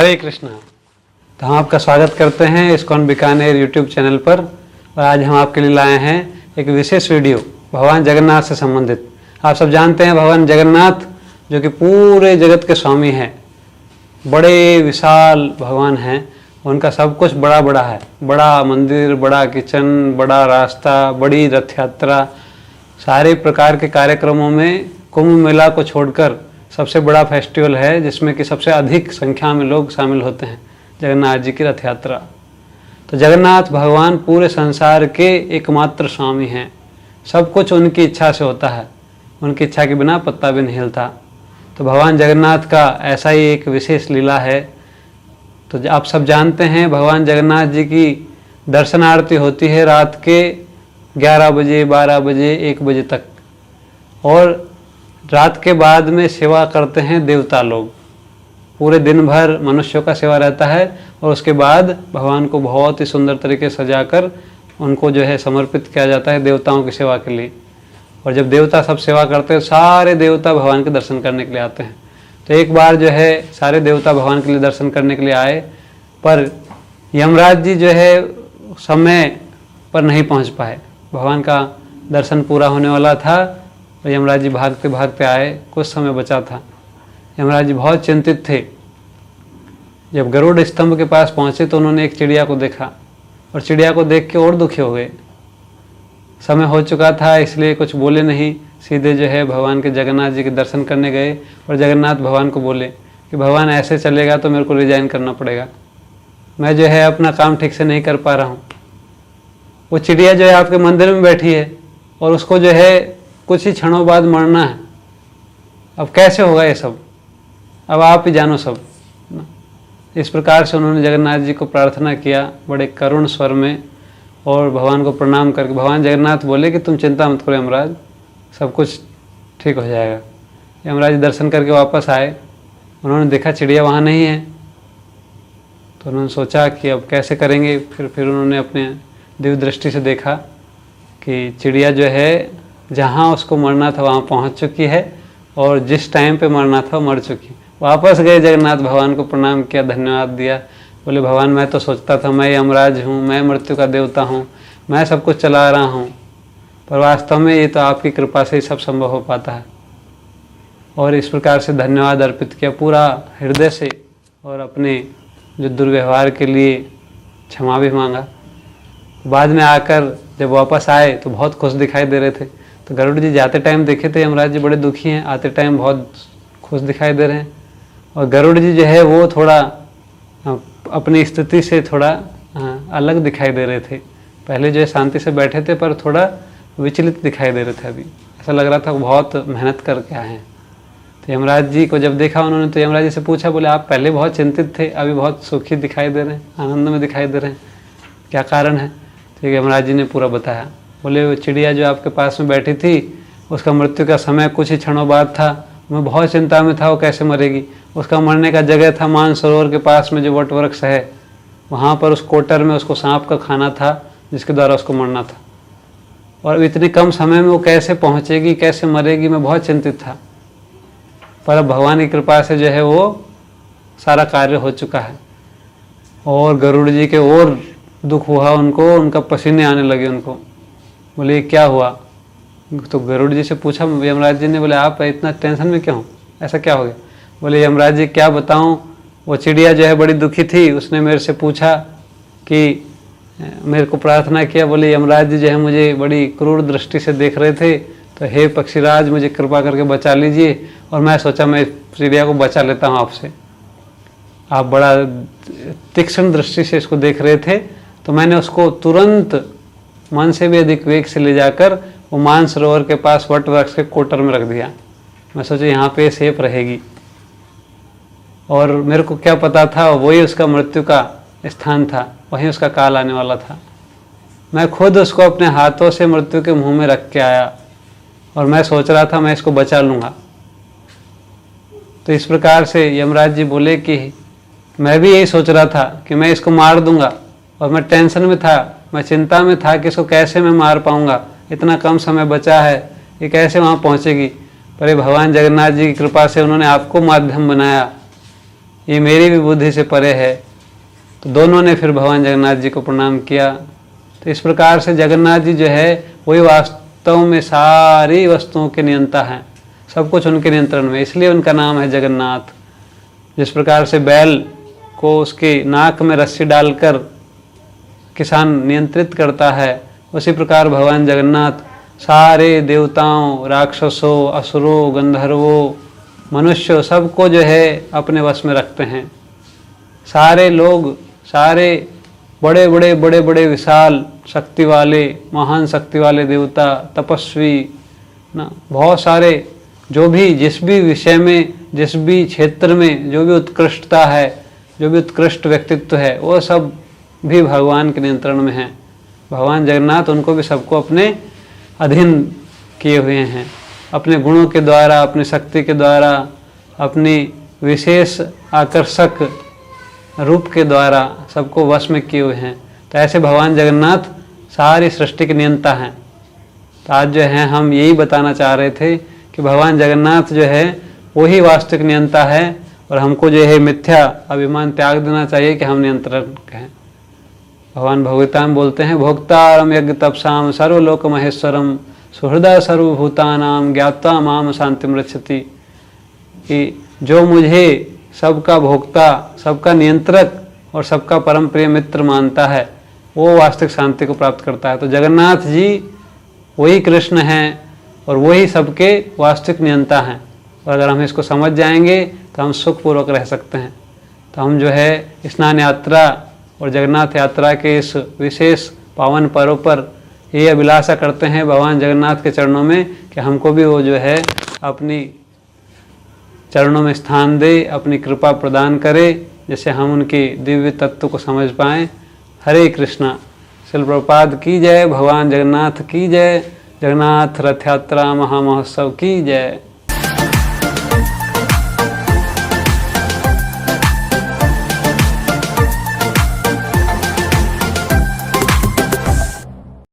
हरे कृष्णा। तो हम आपका स्वागत करते हैं इस्कॉन बीकानेर यूट्यूब चैनल पर। और आज हम आपके लिए लाए हैं एक विशेष वीडियो भगवान जगन्नाथ से संबंधित। आप सब जानते हैं भगवान जगन्नाथ जो कि पूरे जगत के स्वामी हैं, बड़े विशाल भगवान हैं। उनका सब कुछ बड़ा बड़ा है, बड़ा मंदिर, बड़ा किचन, बड़ा रास्ता, बड़ी रथ यात्रा, सारे प्रकार के कार्यक्रमों में कुंभ मेला को छोड़कर सबसे बड़ा फेस्टिवल है जिसमें कि सबसे अधिक संख्या में लोग शामिल होते हैं, जगन्नाथ जी की रथ यात्रा। तो जगन्नाथ भगवान पूरे संसार के एकमात्र स्वामी हैं। सब कुछ उनकी इच्छा से होता है, उनकी इच्छा के बिना पत्ता भी नहीं हिलता। तो भगवान जगन्नाथ का ऐसा ही एक विशेष लीला है। तो आप सब जानते हैं भगवान जगन्नाथ जी की दर्शन आरती होती है रात के 11 बजे, 12 बजे, 1 बजे तक, और रात के बाद में सेवा करते हैं देवता लोग। पूरे दिन भर मनुष्यों का सेवा रहता है और उसके बाद भगवान को बहुत ही सुंदर तरीके से सजाकर उनको जो है समर्पित किया जाता है देवताओं की सेवा के लिए। और जब देवता सब सेवा करते हैं, सारे देवता भगवान के दर्शन करने के लिए आते हैं। तो एक बार जो है सारे देवता भगवान के लिए दर्शन करने के लिए आए, पर यमराज जी जो है समय पर नहीं पहुंच पाए। भगवान का दर्शन पूरा होने वाला था और यमराज जी भागते भागते आए, कुछ समय बचा था। यमराज जी बहुत चिंतित थे। जब गरुड़ स्तंभ के पास पहुंचे तो उन्होंने एक चिड़िया को देखा और चिड़िया को देख के और दुखी हो गए। समय हो चुका था इसलिए कुछ बोले नहीं, सीधे जो है भगवान के जगन्नाथ जी के दर्शन करने गए और जगन्नाथ भगवान को बोले कि भगवान ऐसे चलेगा तो मेरे को रिजाइन करना पड़ेगा, मैं जो है अपना काम ठीक से नहीं कर पा रहा हूँ। वो चिड़िया जो है आपके मंदिर में बैठी है और उसको जो है कुछ ही क्षणों बाद मरना है। अब कैसे होगा ये सब, अब आप ही जानो सब ना। इस प्रकार से उन्होंने जगन्नाथ जी को प्रार्थना किया बड़े करुण स्वर में और भगवान को प्रणाम करके भगवान जगन्नाथ बोले कि तुम चिंता मत करो यमराज, सब कुछ ठीक हो जाएगा। यमराज दर्शन करके वापस आए, उन्होंने देखा चिड़िया वहाँ नहीं है। तो उन्होंने सोचा कि अब कैसे करेंगे। फिर उन्होंने अपने दिव्य दृष्टि से देखा कि चिड़िया जो है जहाँ उसको मरना था वहाँ पहुँच चुकी है और जिस टाइम पे मरना था मर चुकी। वापस गए, जगन्नाथ भगवान को प्रणाम किया, धन्यवाद दिया। बोले भगवान मैं तो सोचता था मैं यमराज हूँ, मैं मृत्यु का देवता हूँ, मैं सब कुछ चला रहा हूँ, पर वास्तव में ये तो आपकी कृपा से ही सब संभव हो पाता है। और इस प्रकार से धन्यवाद अर्पित किया पूरा हृदय से और अपने जो दुर्व्यवहार के लिए क्षमा भी मांगा। बाद में आकर जब वापस आए तो बहुत खुश दिखाई दे रहे थे। तो गरुड़ जी जाते टाइम देखे थे यमराज जी बड़े दुखी हैं, आते टाइम बहुत खुश दिखाई दे रहे हैं। और गरुड़ जी जो है वो थोड़ा अपनी स्थिति से थोड़ा अलग दिखाई दे रहे थे। पहले जो है शांति से बैठे थे पर थोड़ा विचलित दिखाई दे रहे थे। अभी ऐसा लग रहा था बहुत मेहनत करके आए हैं। तो यमराज जी को जब देखा उन्होंने तो यमराज जी से पूछा, बोले आप पहले बहुत चिंतित थे, अभी बहुत सुखी दिखाई दे रहे हैं, आनंद में दिखाई दे रहे हैं, क्या कारण है? तो यमराज जी ने पूरा बताया। बोले वो चिड़िया जो आपके पास में बैठी थी उसका मृत्यु का समय कुछ ही क्षणों बाद था, मैं बहुत चिंता में था वो कैसे मरेगी। उसका मरने का जगह था मानसरोवर के पास में जो वट वृक्ष है, वहाँ पर उस कोटर में उसको सांप का खाना था जिसके द्वारा उसको मरना था। और इतने कम समय में वो कैसे पहुँचेगी, कैसे मरेगी, मैं बहुत चिंतित था। पर अब भगवान की कृपा से जो है वो सारा कार्य हो चुका है। और गरुड़ जी के और दुख हुआ उनको, उनका पसीने आने लगे उनको। बोले क्या हुआ? तो गरुड़ जी से पूछा यमराज जी ने, बोले आप इतना टेंशन में क्यों, ऐसा क्या हो गया? बोले यमराज जी क्या बताऊं, वो चिड़िया जो है बड़ी दुखी थी, उसने मेरे से पूछा कि मेरे को प्रार्थना किया। बोले यमराज जी जो है मुझे बड़ी क्रूर दृष्टि से देख रहे थे, तो हे पक्षीराज मुझे कृपा करके बचा लीजिए। और मैं सोचा मैं चिड़िया को बचा लेता हूँ आपसे, आप बड़ा तीक्ष्ण दृष्टि से इसको देख रहे थे, तो मैंने उसको तुरंत मन से भी अधिक वेग से ले जाकर वो मानसरोवर के पास वट वृक्ष के कोटर में रख दिया। मैं सोचा यहाँ पे सेफ रहेगी। और मेरे को क्या पता था वही उसका मृत्यु का स्थान था, वहीं उसका काल आने वाला था। मैं खुद उसको अपने हाथों से मृत्यु के मुंह में रख के आया और मैं सोच रहा था मैं इसको बचा लूँगा। तो इस प्रकार से यमराज जी बोले कि मैं भी यही सोच रहा था कि मैं इसको मार दूंगा, और मैं टेंशन में था, मैं चिंता में था कि इसको कैसे मैं मार पाऊंगा, इतना कम समय बचा है, ये कैसे वहाँ पहुँचेगी। पर ये भगवान जगन्नाथ जी की कृपा से उन्होंने आपको माध्यम बनाया ये मेरी भी बुद्धि से परे है। तो दोनों ने फिर भगवान जगन्नाथ जी को प्रणाम किया। तो इस प्रकार से जगन्नाथ जी जो है वही वास्तव में सारी वस्तुओं के नियंता हैं, सब कुछ उनके नियंत्रण में, इसलिए उनका नाम है जगन्नाथ। जिस प्रकार से बैल को उसके नाक में रस्सी डालकर किसान नियंत्रित करता है, उसी प्रकार भगवान जगन्नाथ सारे देवताओं, राक्षसों, असुरों, गंधर्वों, मनुष्यों सबको जो है अपने वश में रखते हैं। सारे लोग, सारे बड़े बड़े विशाल शक्ति वाले, महान शक्ति वाले देवता, तपस्वी ना, बहुत सारे जो भी जिस भी विषय में, जिस भी क्षेत्र में जो भी उत्कृष्टता है, जो भी उत्कृष्ट व्यक्तित्व है, वो सब भी भगवान के नियंत्रण में हैं। भगवान जगन्नाथ उनको भी सबको अपने अधीन किए हुए हैं, अपने गुणों के द्वारा, अपनी शक्ति के द्वारा, अपनी विशेष आकर्षक रूप के द्वारा सबको वश में किए हुए हैं। तो ऐसे भगवान जगन्नाथ सारी सृष्टि के नियंता हैं। तो आज जो है हम यही बताना चाह रहे थे कि भगवान जगन्नाथ जो है वही वास्तविक नियंता है, और हमको जो है मिथ्या अभिमान त्याग देना चाहिए कि हम नियंत्रण हैं। भगवान भगवता में बोलते हैं, भोक्तारम यज्ञ तपसाम सर्वलोक महेश्वरम सुहृदय सर्वभूतानाम ज्ञात्वा माम शांतिम रक्षति। कि जो मुझे सबका भोक्ता, सबका नियंत्रक और सबका परम प्रिय मित्र मानता है, वो वास्तविक शांति को प्राप्त करता है। तो जगन्नाथ जी वही कृष्ण हैं और वही सबके वास्तविक नियंता हैं। और अगर हम इसको समझ जाएंगे तो हम सुखपूर्वक रह सकते हैं। तो हम जो है स्नान यात्रा और जगन्नाथ यात्रा के इस विशेष पावन पर्व पर ये अभिलाषा करते हैं भगवान जगन्नाथ के चरणों में कि हमको भी वो जो है अपनी चरणों में स्थान दे, अपनी कृपा प्रदान करे, जिससे हम उनके दिव्य तत्व को समझ पाएँ। हरे कृष्णा। श्रील प्रभुपाद की जय। भगवान जगन्नाथ की जय। जगन्नाथ रथ यात्रा महामहोत्सव की जय।